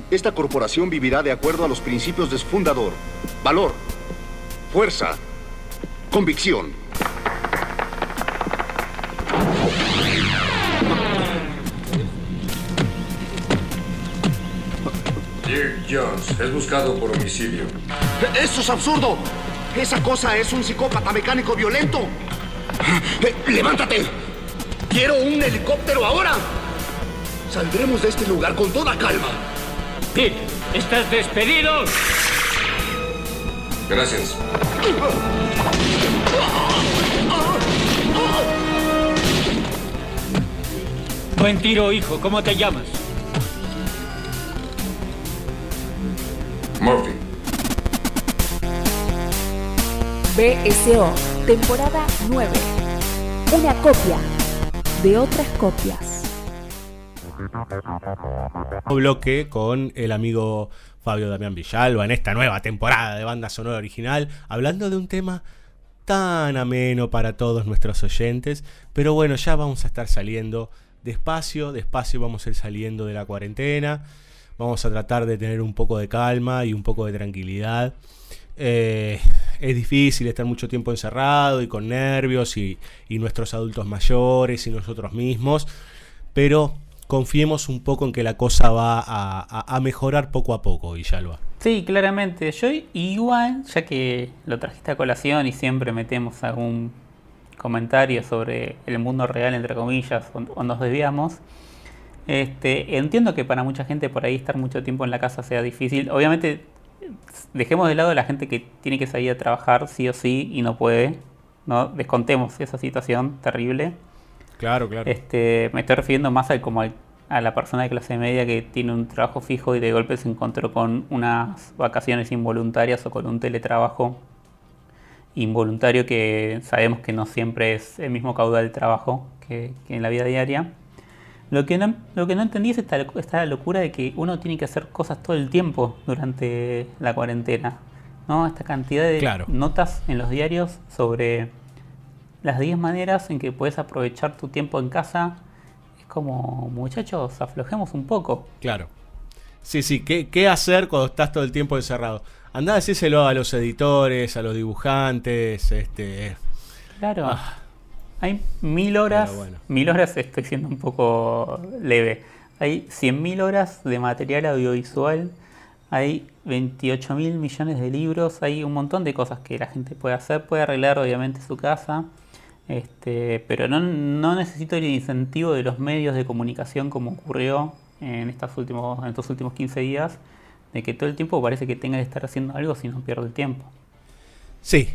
Esta corporación vivirá de acuerdo a los principios de su fundador. Valor, fuerza, convicción. Dirk Jones es buscado por homicidio. ¡Eso es absurdo! ¡Esa cosa es un psicópata mecánico violento! ¡Levántate! ¡Quiero un helicóptero ahora! Saldremos de este lugar con toda calma. Pete, estás despedido. Gracias. Buen tiro, hijo. ¿Cómo te llamas? Murphy. BSO, temporada 9. Una copia de otras copias. Bloque con el amigo Fabio Damián Villalba en esta nueva temporada de Banda Sonora Original, hablando de un tema tan ameno para todos nuestros oyentes. Pero bueno, ya vamos a estar saliendo despacio vamos a ir saliendo de la cuarentena. Vamos a tratar de tener un poco de calma y un poco de tranquilidad. Es difícil estar mucho tiempo encerrado y con nervios y nuestros adultos mayores y nosotros mismos, pero confiemos un poco en que la cosa va a mejorar poco a poco, Villalba. Sí, claramente. Yo igual, ya que lo trajiste a colación y siempre metemos algún comentario sobre el mundo real, entre comillas, o nos desviamos, entiendo que para mucha gente por ahí estar mucho tiempo en la casa sea difícil. Obviamente, dejemos de lado a la gente que tiene que salir a trabajar sí o sí y no puede, ¿no? Descontemos esa situación terrible. Claro. Me estoy refiriendo más a la persona de clase media que tiene un trabajo fijo y de golpe se encontró con unas vacaciones involuntarias o con un teletrabajo involuntario que sabemos que no siempre es el mismo caudal de trabajo que en la vida diaria. Lo que no entendí es esta locura de que uno tiene que hacer cosas todo el tiempo durante la cuarentena, ¿no? Esta cantidad de notas en los diarios sobre las 10 maneras en que puedes aprovechar tu tiempo en casa. Es como, muchachos, aflojemos un poco. Claro. Sí, ¿qué hacer cuando estás todo el tiempo encerrado? Andá a decírselo a los editores, a los dibujantes, Claro. Hay 1000 horas, bueno. 1000 horas estoy siendo un poco leve. Hay 100.000 horas de material audiovisual, hay 28.000 millones de libros, hay un montón de cosas que la gente puede hacer, puede arreglar obviamente su casa, pero no necesito el incentivo de los medios de comunicación como ocurrió en estos últimos 15 días, de que todo el tiempo parece que tenga que estar haciendo algo si no pierde el tiempo. Sí,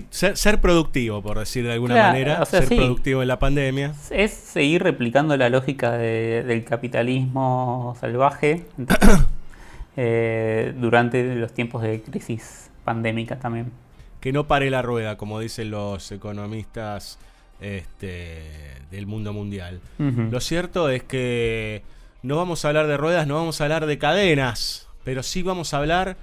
ser productivo, por decir de alguna manera, productivo en la pandemia. Es seguir replicando la lógica del capitalismo salvaje durante los tiempos de crisis pandémica también. Que no pare la rueda, como dicen los economistas del mundo mundial. Uh-huh. Lo cierto es que no vamos a hablar de ruedas, no vamos a hablar de cadenas, pero sí vamos a hablar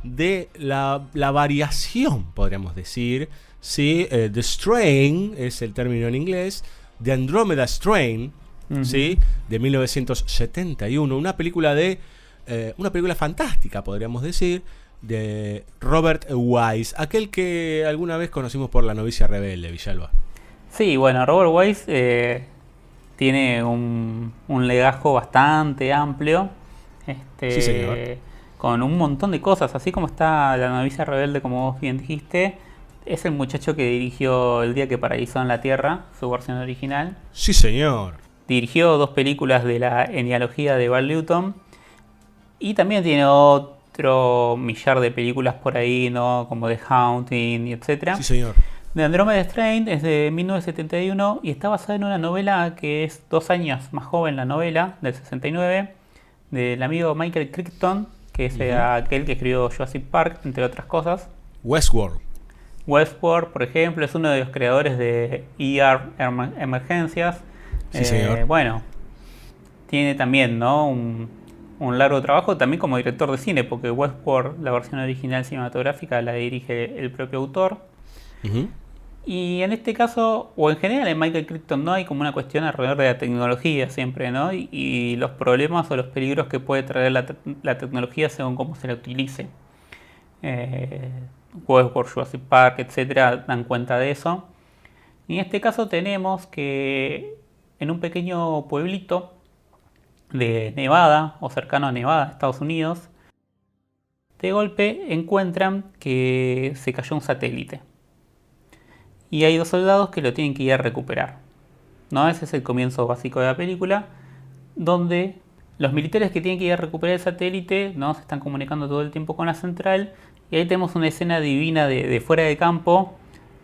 de la variación, podríamos decir. ¿Sí? The Strain es el término en inglés, The Andromeda Strain, uh-huh. ¿Sí? De 1971, una película fantástica, podríamos decir, de Robert Wise, aquel que alguna vez conocimos por La novicia rebelde, Villalba. Sí, bueno, Robert Wise tiene un legajo bastante amplio. Sí, señor. Con un montón de cosas, así como está La novicia rebelde, como vos bien dijiste, es el muchacho que dirigió El día que paralizó en la Tierra, su versión original. Sí, señor. Dirigió 2 películas de la genealogía de Val Newton y también tiene otro millar de películas por ahí, ¿no? Como The Haunting y etcétera. Sí, señor. The Andromeda Strain es de 1971 y está basada en una novela que es 2 años más joven, la novela, del 69, del amigo Michael Crichton, que es aquel que escribió Jurassic Park, entre otras cosas. Westworld, por ejemplo, es uno de los creadores de ER Emergencias. Sí, señor. Bueno, tiene también, ¿no? un largo trabajo también como director de cine, porque Westworld, la versión original cinematográfica, la dirige el propio autor. Uh-huh. Y en este caso, o en general en Michael Crichton, no hay como una cuestión alrededor de la tecnología siempre, ¿no? Y los problemas o los peligros que puede traer la tecnología según cómo se la utilice. Juegos por Jurassic Park, etcétera, dan cuenta de eso. Y en este caso tenemos que en un pequeño pueblito de Nevada, o cercano a Nevada, Estados Unidos, de golpe encuentran que se cayó un satélite. Y hay 2 soldados que lo tienen que ir a recuperar, ¿no? Ese es el comienzo básico de la película, donde los militares que tienen que ir a recuperar el satélite, ¿no? Se están comunicando todo el tiempo con la central, y ahí tenemos una escena divina de fuera de campo,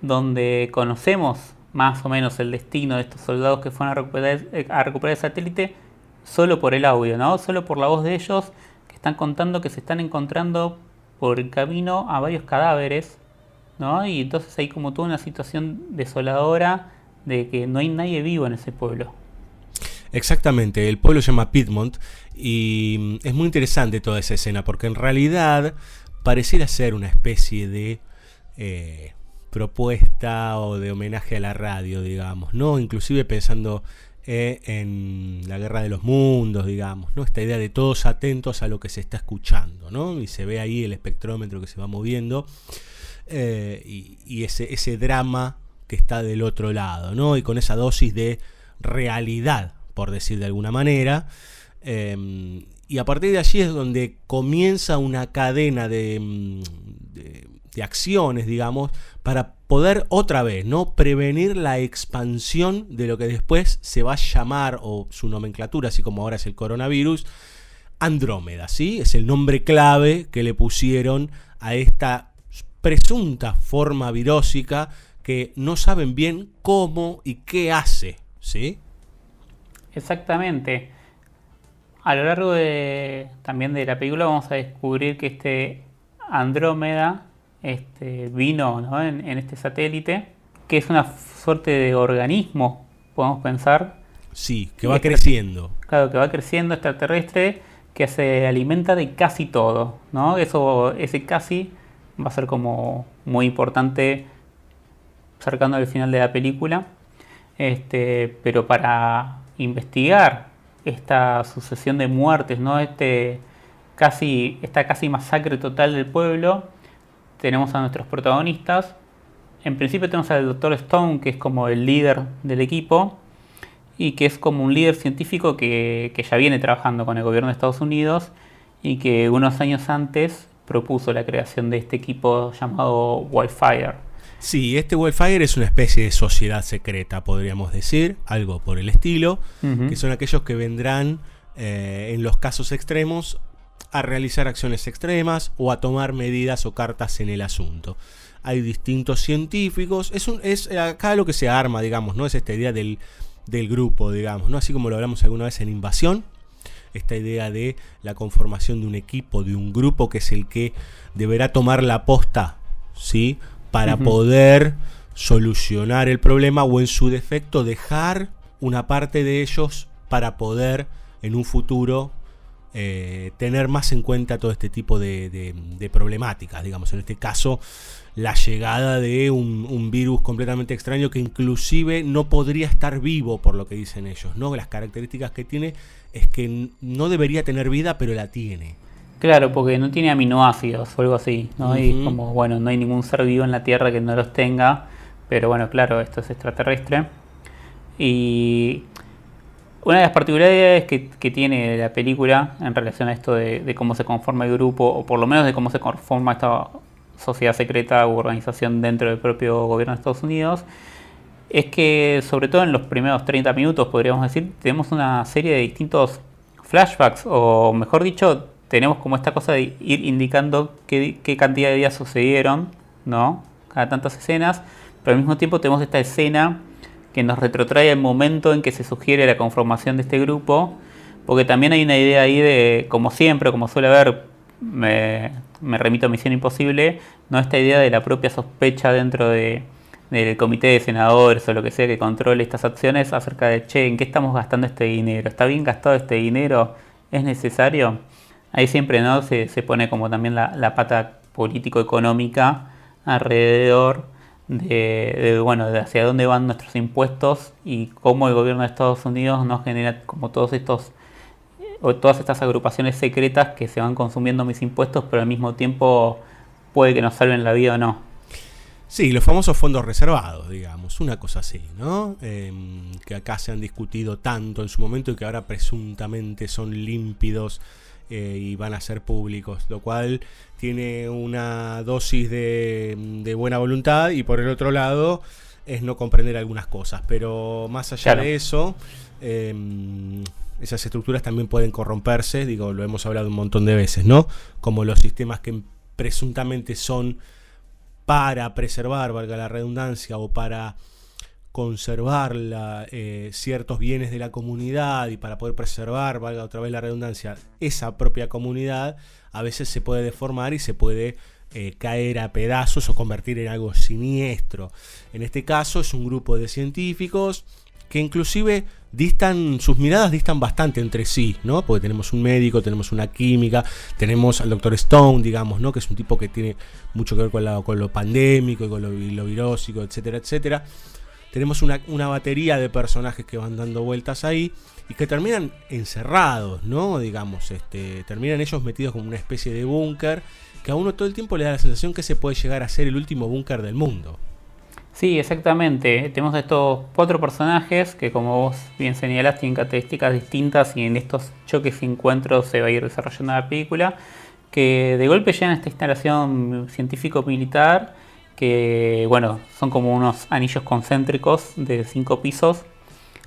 donde conocemos más o menos el destino de estos soldados que fueron a recuperar el satélite solo por el audio, ¿no? Solo por la voz de ellos, que están contando que se están encontrando por el camino a varios cadáveres, ¿no? Y entonces hay como toda una situación desoladora de que no hay nadie vivo en ese pueblo. Exactamente, el pueblo se llama Piedmont y es muy interesante toda esa escena porque en realidad pareciera ser una especie de propuesta o de homenaje a la radio, digamos, ¿no? Inclusive pensando en la Guerra de los Mundos, digamos, ¿no? Esta idea de todos atentos a lo que se está escuchando, ¿no? Y se ve ahí el espectrómetro que se va moviendo. Y ese drama que está del otro lado, ¿no? Y con esa dosis de realidad, por decir de alguna manera. Y a partir de allí es donde comienza una cadena de acciones, digamos, para poder otra vez, ¿no? Prevenir la expansión de lo que después se va a llamar, o su nomenclatura, así como ahora es el coronavirus, Andrómeda, ¿sí? Es el nombre clave que le pusieron a esta presunta forma virósica que no saben bien cómo y qué hace, ¿sí? Exactamente. A lo largo también de la película vamos a descubrir que este Andrómeda vino, ¿no? en este satélite, que es una suerte de organismo, podemos pensar. Sí, que va creciendo. Claro, que va creciendo, extraterrestre, que se alimenta de casi todo, ¿no? Ese casi va a ser como muy importante cercano al final de la película. Pero para investigar esta sucesión de muertes, ¿no? Esta casi masacre total del pueblo, tenemos a nuestros protagonistas. En principio tenemos al Dr. Stone, que es como el líder del equipo y que es como un líder científico que ya viene trabajando con el gobierno de Estados Unidos y que unos años antes propuso la creación de este equipo llamado Wildfire. Sí, este Wildfire es una especie de sociedad secreta, podríamos decir, algo por el estilo, que son aquellos que vendrán en los casos extremos a realizar acciones extremas o a tomar medidas o cartas en el asunto. Hay distintos científicos, es acá lo que se arma, digamos, ¿no? Es esta idea del grupo, digamos, ¿no? Así como lo hablamos alguna vez en Invasión, esta idea de la conformación de un equipo, de un grupo que es el que deberá tomar la posta, ¿sí? Para poder solucionar el problema o en su defecto dejar una parte de ellos para poder en un futuro tener más en cuenta todo este tipo de problemáticas, digamos, en este caso la llegada de un virus completamente extraño que inclusive no podría estar vivo por lo que dicen ellos, ¿no? Las características que tiene es que no debería tener vida, pero la tiene. Claro, porque no tiene aminoácidos o algo así, ¿no? Y como, bueno, no hay ningún ser vivo en la Tierra que no los tenga, pero bueno, claro, esto es extraterrestre. Y una de las particularidades que tiene la película en relación a esto de cómo se conforma el grupo, o por lo menos de cómo se conforma esta sociedad secreta u organización dentro del propio gobierno de Estados Unidos, es que sobre todo en los primeros 30 minutos, podríamos decir, tenemos una serie de distintos flashbacks, o mejor dicho, tenemos como esta cosa de ir indicando qué cantidad de días sucedieron, ¿no? Cada tantas escenas, pero al mismo tiempo tenemos esta escena que nos retrotrae el momento en que se sugiere la conformación de este grupo, porque también hay una idea ahí de, como siempre, como suele haber, me remito a Misión Imposible, ¿no? Esta idea de la propia sospecha dentro del comité de senadores o lo que sea que controle estas acciones acerca de, che, ¿en qué estamos gastando este dinero? ¿Está bien gastado este dinero? ¿Es necesario? Ahí siempre, ¿no? se pone como también la pata político-económica alrededor bueno, de hacia dónde van nuestros impuestos y cómo el gobierno de Estados Unidos nos genera como todas estas agrupaciones secretas que se van consumiendo mis impuestos, pero al mismo tiempo puede que nos salven la vida o no. Sí, los famosos fondos reservados, digamos, una cosa así, ¿no? Que acá se han discutido tanto en su momento y que ahora presuntamente son límpidos y van a ser públicos, lo cual tiene una dosis de buena voluntad y por el otro lado es no comprender algunas cosas, pero más allá de eso, esas estructuras también pueden corromperse, digo, lo hemos hablado un montón de veces, ¿no? Como los sistemas que presuntamente son para preservar, valga la redundancia, o para conservar ciertos bienes de la comunidad y para poder preservar, valga otra vez la redundancia, esa propia comunidad, a veces se puede deformar y se puede caer a pedazos o convertir en algo siniestro. En este caso es un grupo de científicos que inclusive sus miradas distan bastante entre sí, ¿no? Porque tenemos un médico, tenemos una química, tenemos al Dr. Stone, digamos, ¿no? Que es un tipo que tiene mucho que ver con lo pandémico y con lo virósico, etcétera, etcétera. Tenemos una batería de personajes que van dando vueltas ahí y que terminan encerrados, ¿no? Digamos, terminan ellos metidos como una especie de búnker que a uno todo el tiempo le da la sensación que se puede llegar a ser el último búnker del mundo. Sí, exactamente. Tenemos estos 4 personajes que, como vos bien señalás, tienen características distintas y en estos choques y encuentros se va a ir desarrollando la película, que de golpe llegan a esta instalación científico-militar que, bueno, son como unos anillos concéntricos de 5 pisos.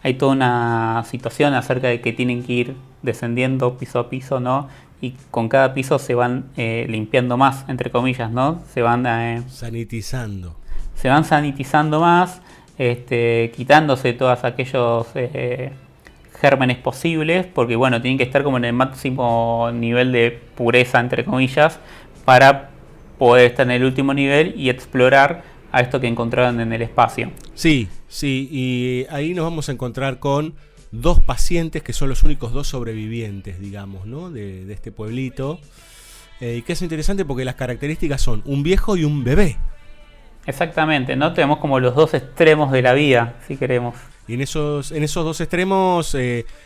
Hay toda una situación acerca de que tienen que ir descendiendo piso a piso, ¿no? Y con cada piso se van limpiando más, entre comillas, ¿no? Se van sanitizando. Se van sanitizando más, quitándose todos aquellos gérmenes posibles, porque bueno, tienen que estar como en el máximo nivel de pureza, entre comillas, para poder estar en el último nivel y explorar a esto que encontraron en el espacio. Sí, y ahí nos vamos a encontrar con 2 pacientes que son los únicos 2 sobrevivientes, digamos, ¿no? de este pueblito, y que es interesante porque las características son un viejo y un bebé. Exactamente, ¿no? Tenemos como los 2 extremos de la vida, si queremos. Y en esos 2 extremos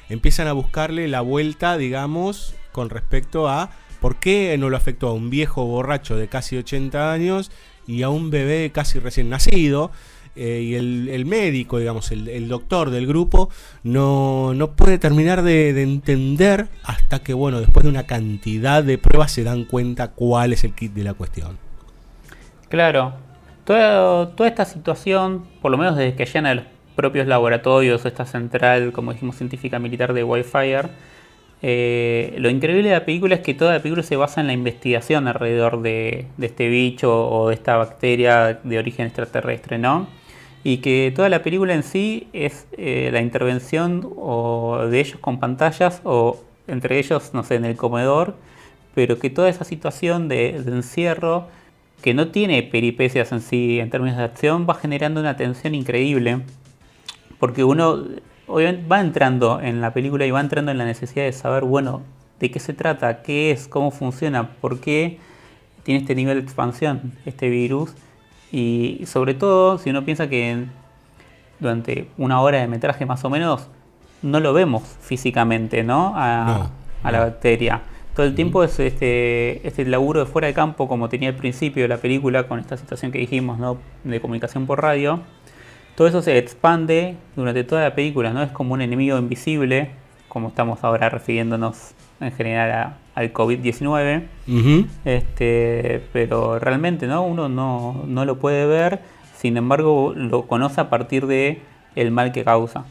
empiezan a buscarle la vuelta, digamos, con respecto a por qué no lo afectó a un viejo borracho de casi 80 años y a un bebé casi recién nacido. Y el médico, digamos, el doctor del grupo no puede terminar de entender hasta que, bueno, después de una cantidad de pruebas se dan cuenta cuál es el kit de la cuestión. Claro. Toda esta situación, por lo menos desde que llegan a los propios laboratorios, esta central, como dijimos, científica militar de Wildfire, lo increíble de la película es que toda la película se basa en la investigación alrededor de este bicho o de esta bacteria de origen extraterrestre, ¿no? Y que toda la película en sí es la intervención o de ellos con pantallas o entre ellos, no sé, en el comedor, pero que toda esa situación de encierro, que no tiene peripecias en sí en términos de acción, va generando una tensión increíble, porque uno obviamente va entrando en la película y va entrando en la necesidad de saber, bueno, de qué se trata, qué es, cómo funciona, por qué tiene este nivel de expansión este virus, y sobre todo si uno piensa que durante 1 hora de metraje más o menos no lo vemos físicamente, ¿no? A la bacteria. Todo el tiempo es este laburo de fuera de campo, como tenía al principio de la película, con esta situación que dijimos, ¿no? De comunicación por radio. Todo eso se expande durante toda la película, ¿no? Es como un enemigo invisible, como estamos ahora refiriéndonos en general al COVID-19. Uh-huh. Pero realmente, ¿no? Uno no lo puede ver, sin embargo lo conoce a partir de el mal que causa.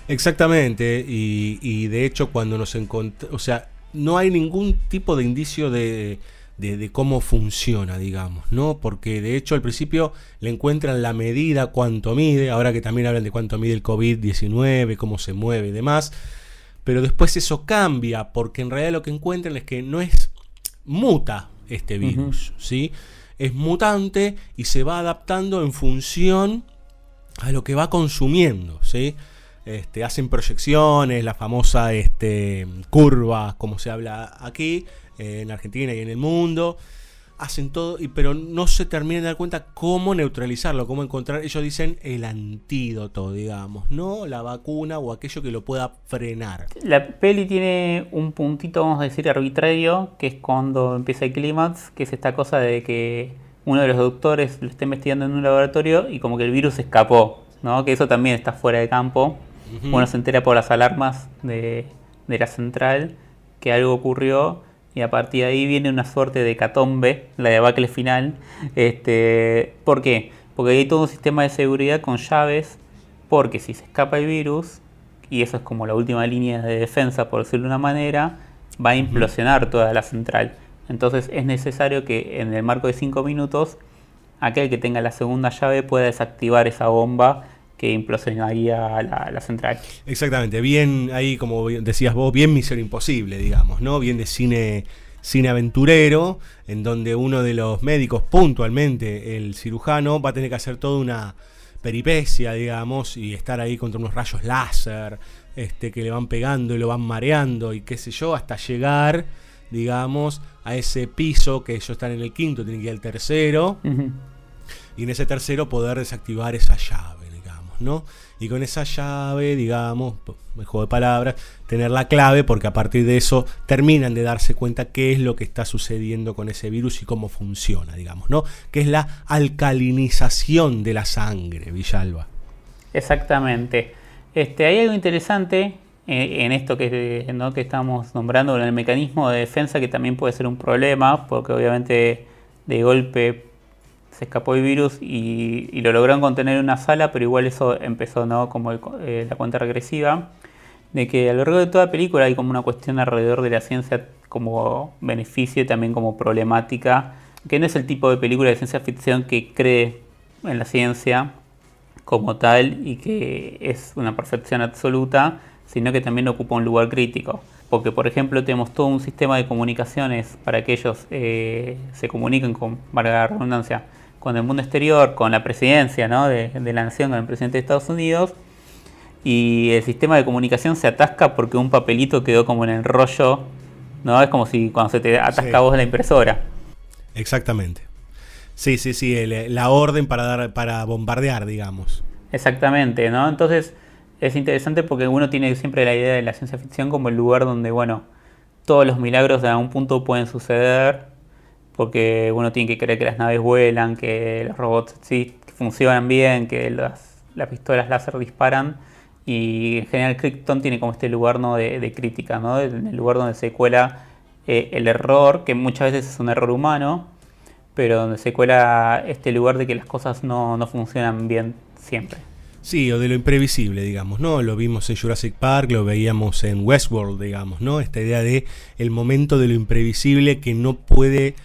Exactamente, y de hecho cuando nos encontramos, o sea, no hay ningún tipo de indicio de cómo funciona, digamos, ¿no? Porque de hecho al principio le encuentran la medida, cuánto mide, ahora que también hablan de cuánto mide el COVID-19, cómo se mueve y demás, pero después eso cambia, porque en realidad lo que encuentran es que no es muta este virus, ¿sí? Es mutante y se va adaptando en función a lo que va consumiendo, ¿sí? Hacen proyecciones, la famosa curva, como se habla aquí, en Argentina y en el mundo, hacen todo, pero no se terminan de dar cuenta cómo neutralizarlo, cómo encontrar, ellos dicen, el antídoto, digamos, ¿no? La vacuna o aquello que lo pueda frenar. La peli tiene un puntito, vamos a decir, arbitrario, que es cuando empieza el clímax, que es esta cosa de que uno de los doctores lo está investigando en un laboratorio y como que el virus escapó, ¿no? Que eso también está fuera de campo. Uno se entera por las alarmas de la central que algo ocurrió. Y a partir de ahí viene una suerte de hecatombe, la debacle final. ¿Por qué? Porque hay todo un sistema de seguridad con llaves, porque si se escapa el virus, y eso es como la última línea de defensa, por decirlo de una manera, va a implosionar toda la central. Entonces es necesario que en el marco de 5 minutos, aquel que tenga la segunda llave pueda desactivar esa bomba que implosionaría la central. Exactamente, bien ahí, como decías vos, bien Misión Imposible, digamos, ¿no? Bien de cine aventurero, en donde uno de los médicos, puntualmente el cirujano, va a tener que hacer toda una peripecia, digamos, y estar ahí contra unos rayos láser, que le van pegando y lo van mareando y qué sé yo, hasta llegar, digamos, a ese piso que ellos están en el quinto, tienen que ir al tercero, y en ese tercero poder desactivar esa llave, ¿no? Y con esa llave, digamos, me juego de palabras, tener la clave, porque a partir de eso terminan de darse cuenta qué es lo que está sucediendo con ese virus y cómo funciona, digamos, ¿no? Que es la alcalinización de la sangre, Villalba. Exactamente. Hay algo interesante en esto ¿no? que estamos nombrando, en el mecanismo de defensa, que también puede ser un problema, porque obviamente de golpe se escapó el virus y lo lograron contener en una sala, pero igual eso empezó, ¿no? Como la cuenta regresiva, de que a lo largo de toda la película hay como una cuestión alrededor de la ciencia como beneficio y también como problemática, que no es el tipo de película de ciencia ficción que cree en la ciencia como tal y que es una perfección absoluta, sino que también ocupa un lugar crítico. Porque, por ejemplo, tenemos todo un sistema de comunicaciones para que ellos se comuniquen con, valga la redundancia, con el mundo exterior, con la presidencia, ¿no? de la nación, con el presidente de Estados Unidos, y el sistema de comunicación se atasca porque un papelito quedó como en el rollo, ¿no? Es como si cuando se te atasca vos la impresora. Exactamente. Sí, la orden para bombardear, digamos. Exactamente, ¿no? Entonces es interesante porque uno tiene siempre la idea de la ciencia ficción como el lugar donde, bueno, todos los milagros de algún punto pueden suceder, porque uno tiene que creer que las naves vuelan, que los robots sí funcionan bien, que las pistolas láser disparan, y en general Krypton tiene como este lugar, ¿no? de crítica, ¿no? En el lugar donde se cuela el error, que muchas veces es un error humano, pero donde se cuela este lugar de que las cosas no funcionan bien siempre. Sí, o de lo imprevisible, digamos, ¿no? Lo vimos en Jurassic Park, lo veíamos en Westworld, digamos, ¿no? Esta idea de el momento de lo imprevisible que no puede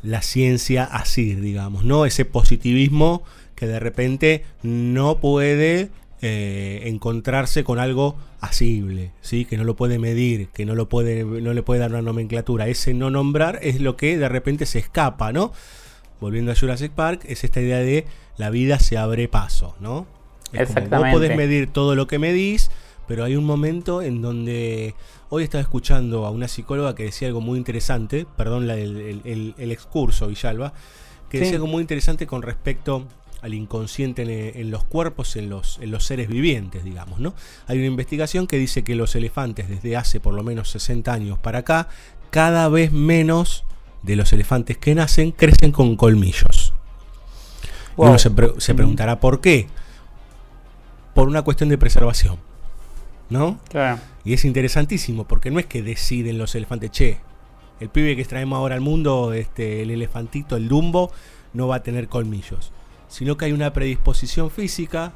la ciencia asir, digamos, ¿no? Ese positivismo que de repente no puede encontrarse con algo asible, ¿sí? Que no lo puede medir, que no le puede dar una nomenclatura. Ese no nombrar es lo que de repente se escapa, ¿no? Volviendo a Jurassic Park, es esta idea de la vida se abre paso, ¿no? Es exactamente. Como vos podés medir todo lo que medís, pero hay un momento en donde... Hoy estaba escuchando a una psicóloga que decía algo muy interesante, perdón el excurso, Villalba, que decía algo muy interesante con respecto al inconsciente en los cuerpos, en los seres vivientes, digamos, ¿no? Hay una investigación que dice que los elefantes desde hace por lo menos 60 años para acá, cada vez menos de los elefantes que nacen crecen con colmillos. Wow. Y uno se preguntará por qué. Por una cuestión de preservación, ¿no? Claro. Y es interesantísimo porque no es que deciden los elefantes, che, el pibe que traemos ahora al mundo, el elefantito, el Dumbo, no va a tener colmillos, sino que hay una predisposición física,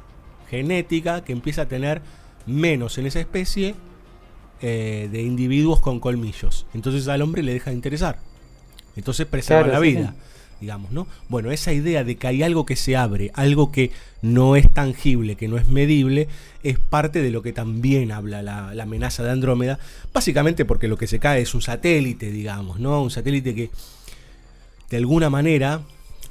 genética, que empieza a tener menos en esa especie de individuos con colmillos. Entonces al hombre le deja de interesar. Entonces preserva la vida. Sí. Digamos, ¿no? Bueno, esa idea de que hay algo que se abre, algo que no es tangible, que no es medible, es parte de lo que también habla la amenaza de Andrómeda, básicamente porque lo que se cae es un satélite, digamos, ¿no? Un satélite que, de alguna manera,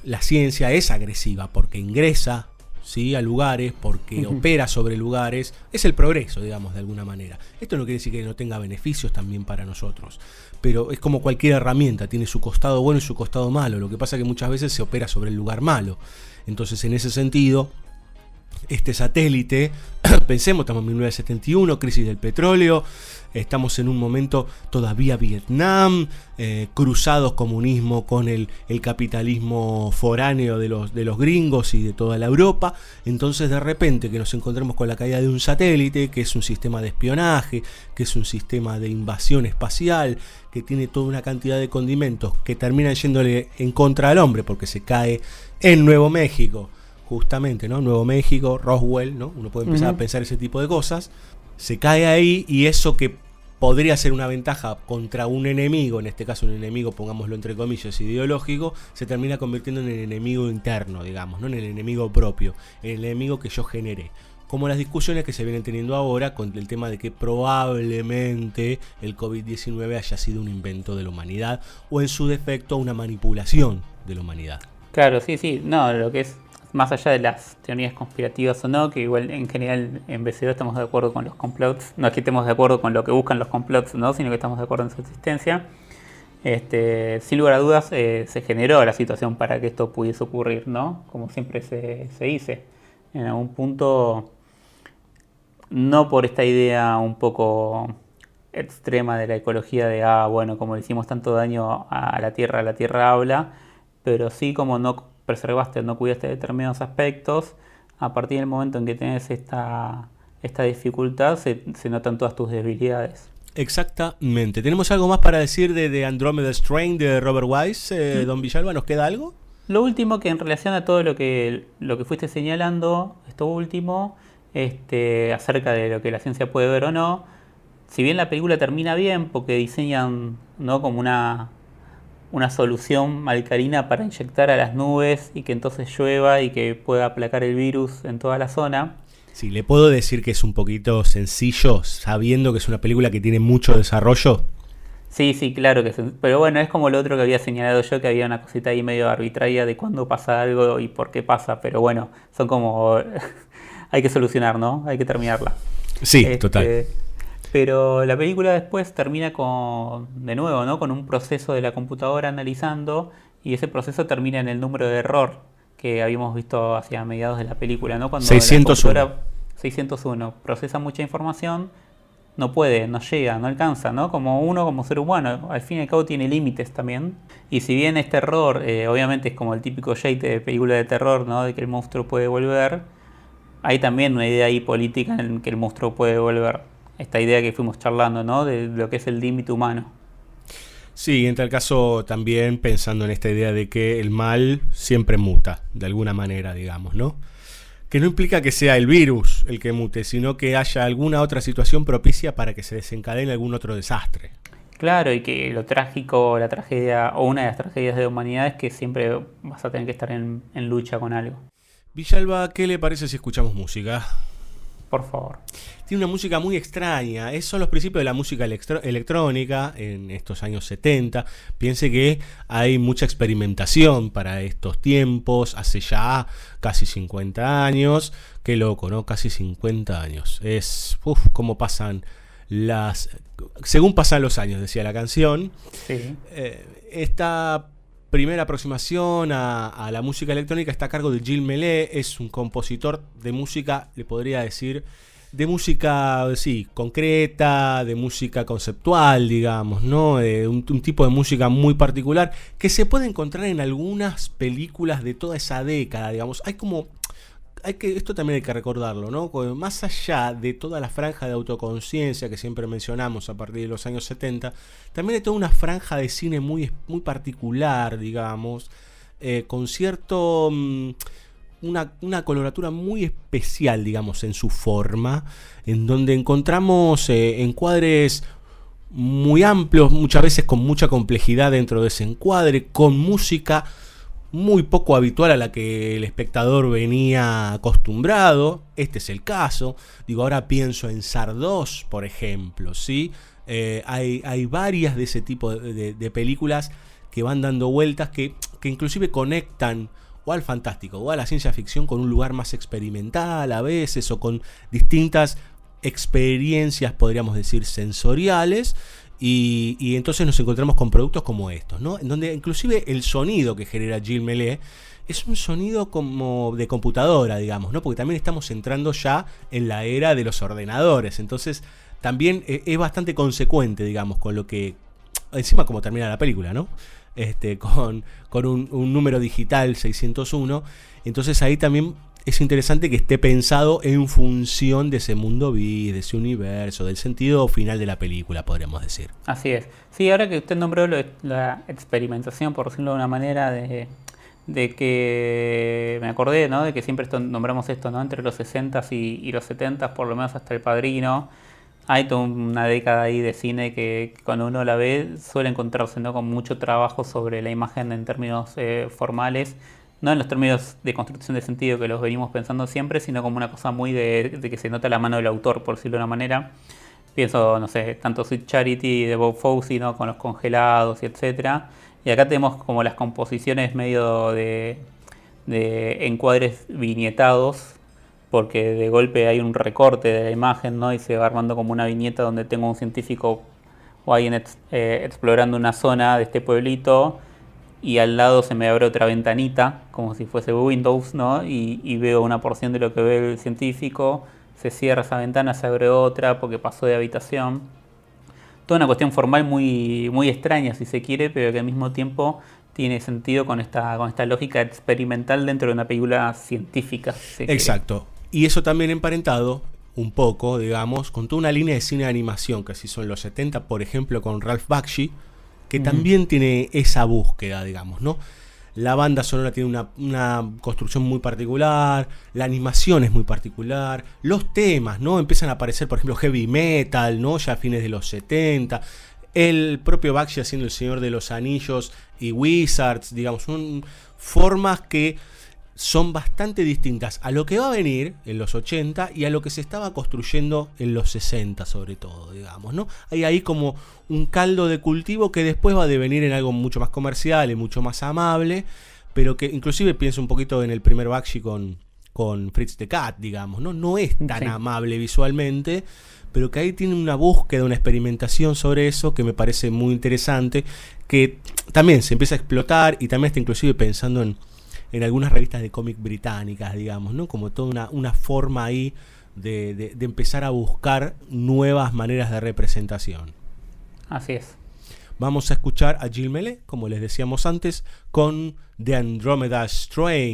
la ciencia es agresiva, porque ingresa, ¿sí? A lugares, porque opera sobre lugares, es el progreso, digamos, de alguna manera. Esto no quiere decir que no tenga beneficios también para nosotros, pero es como cualquier herramienta, tiene su costado bueno y su costado malo. Lo que pasa es que muchas veces se opera sobre el lugar malo. Entonces, en ese sentido, este satélite, pensemos, estamos en 1971, crisis del petróleo, estamos en un momento todavía Vietnam, cruzados comunismo con el capitalismo foráneo de los gringos y de toda la Europa. Entonces, de repente, que nos encontremos con la caída de un satélite, que es un sistema de espionaje, que es un sistema de invasión espacial, que tiene toda una cantidad de condimentos que terminan yéndole en contra al hombre, porque se cae en Nuevo México. Justamente, ¿no? Nuevo México, Roswell, ¿no? Uno puede empezar a pensar ese tipo de cosas. Se cae ahí y eso que podría ser una ventaja contra un enemigo, en este caso un enemigo, pongámoslo entre comillas, ideológico, se termina convirtiendo en el enemigo interno, digamos, ¿no? En el enemigo propio, en el enemigo que yo generé. Como las discusiones que se vienen teniendo ahora con el tema de que probablemente el COVID-19 haya sido un invento de la humanidad o en su defecto una manipulación de la humanidad. Claro, sí, no, lo que es más allá de las teorías conspirativas o no, que igual en general en BCO estamos de acuerdo con los complots, no es que estemos de acuerdo con lo que buscan los complots, ¿no? Sino que estamos de acuerdo en su existencia. Sin lugar a dudas se generó la situación para que esto pudiese ocurrir, ¿no? Como siempre se dice. En algún punto, no por esta idea un poco extrema de la ecología de, bueno, como le hicimos tanto daño a la Tierra habla, pero sí como no preservaste o no cuidaste determinados aspectos, a partir del momento en que tenés esta dificultad, se notan todas tus debilidades. Exactamente. ¿Tenemos algo más para decir de Andromeda Strain de Robert Wise, don Villalba? ¿Nos queda algo? Lo último, que en relación a todo lo que fuiste señalando, esto último, acerca de lo que la ciencia puede ver o no, si bien la película termina bien, porque diseñan, ¿no?, como una solución alcalina para inyectar a las nubes y que entonces llueva y que pueda aplacar el virus en toda la zona. Sí, le puedo decir que es un poquito sencillo, sabiendo que es una película que tiene mucho desarrollo. Sí, claro que sí. Pero bueno, es como lo otro que había señalado yo, que había una cosita ahí medio arbitraria de cuándo pasa algo y por qué pasa. Pero bueno, son como... hay que solucionar, ¿no? Hay que terminarla. Sí, total. Pero la película después termina de nuevo, ¿no?, con un proceso de la computadora analizando, y ese proceso termina en el número de error que habíamos visto hacia mediados de la película, ¿no? Cuando 601. 601 procesa mucha información, no puede, no llega, no alcanza, ¿no? Como ser humano, al fin y al cabo tiene límites también. Y si bien este error, obviamente es como el típico shade de película de terror, ¿no?, de que el monstruo puede volver, hay también una idea ahí política en que el monstruo puede volver. Esta idea que fuimos charlando, ¿no?, de lo que es el límite humano. Sí, en tal caso también pensando en esta idea de que el mal siempre muta, de alguna manera, digamos, ¿no? Que no implica que sea el virus el que mute, sino que haya alguna otra situación propicia para que se desencadene algún otro desastre. Claro, y que lo trágico, la tragedia, o una de las tragedias de la humanidad, es que siempre vas a tener que estar en lucha con algo. Villalba, ¿qué le parece si escuchamos música? Por favor. Tiene una música muy extraña. Esos son los principios de la música electrónica en estos años 70. Piense que hay mucha experimentación para estos tiempos. Hace ya casi 50 años. Qué loco, ¿no? Casi 50 años. Cómo pasan según pasan los años, decía la canción. Sí. Esta primera aproximación a la música electrónica está a cargo de Gilles Melé. Es un compositor de música, le podría decir, de música, sí, concreta, de música conceptual, digamos, ¿no? Un tipo de música muy particular que se puede encontrar en algunas películas de toda esa década, digamos. Esto también hay que recordarlo, ¿no? Más allá de toda la franja de autoconciencia que siempre mencionamos a partir de los años 70, también hay toda una franja de cine muy, muy particular, digamos, con cierto... Una coloratura muy especial, digamos, en su forma, en donde encontramos encuadres muy amplios, muchas veces con mucha complejidad dentro de ese encuadre, con música muy poco habitual a la que el espectador venía acostumbrado. Este es el caso. Ahora pienso en Sardos, por ejemplo, ¿sí? Hay varias de ese tipo de películas que van dando vueltas, que inclusive conectan o al fantástico o a la ciencia ficción con un lugar más experimental a veces, o con distintas experiencias, podríamos decir, sensoriales, Y entonces nos encontramos con productos como estos, ¿no? En donde inclusive el sonido que genera Gilles Melé es un sonido como de computadora, digamos, ¿no? Porque también estamos entrando ya en la era de los ordenadores. Entonces también es bastante consecuente, digamos, con lo que... Encima como termina la película, ¿no? Con un número digital 601. Entonces ahí también es interesante que esté pensado en función de ese mundo bis, de ese universo, del sentido final de la película, podríamos decir. Así es. Sí, ahora que usted nombró la experimentación, por decirlo de una manera, de que me acordé, ¿no? De que siempre nombramos esto, ¿no? Entre los 60s y los 70s, por lo menos hasta El Padrino. Hay toda una década ahí de cine que cuando uno la ve suele encontrarse, ¿no? Con mucho trabajo sobre la imagen en términos formales, no en los términos de construcción de sentido que los venimos pensando siempre, sino como una cosa muy de que se nota la mano del autor, por decirlo de una manera. Pienso, no sé, tanto Sweet Charity de Bob Fosse, ¿no? Con los congelados y etcétera. Y acá tenemos como las composiciones medio de encuadres viñetados, porque de golpe hay un recorte de la imagen, ¿no? Y se va armando como una viñeta donde tengo un científico o alguien explorando una zona de este pueblito, y al lado se me abre otra ventanita, como si fuese Windows, ¿no? Y veo una porción de lo que ve el científico, se cierra esa ventana, se abre otra porque pasó de habitación. Toda una cuestión formal muy, muy extraña, si se quiere, pero que al mismo tiempo tiene sentido con esta lógica experimental dentro de una película científica. Si Exacto. Y eso también emparentado un poco, digamos, con toda una línea de cine de animación que se hizo en los 70, por ejemplo, con Ralph Bakshi, que también tiene esa búsqueda, digamos, ¿no? La banda sonora tiene una construcción muy particular, la animación es muy particular, los temas, ¿no? Empiezan a aparecer, por ejemplo, heavy metal, ¿no? Ya a fines de los 70, el propio Bakshi haciendo El Señor de los Anillos y Wizards, digamos, son formas que son bastante distintas a lo que va a venir en los 80 y a lo que se estaba construyendo en los 60 sobre todo, digamos, ¿no? Hay ahí como un caldo de cultivo que después va a devenir en algo mucho más comercial y mucho más amable, pero que inclusive pienso un poquito en el primer Bakshi con Fritz the Cat, digamos, ¿no? No es tan amable visualmente, pero que ahí tiene una búsqueda, una experimentación sobre eso que me parece muy interesante, que también se empieza a explotar y también está inclusive pensando en algunas revistas de cómic británicas, digamos, ¿no? Como toda una forma ahí de empezar a buscar nuevas maneras de representación. Así es. Vamos a escuchar a Gilles Melé, como les decíamos antes, con The Andromeda Strain.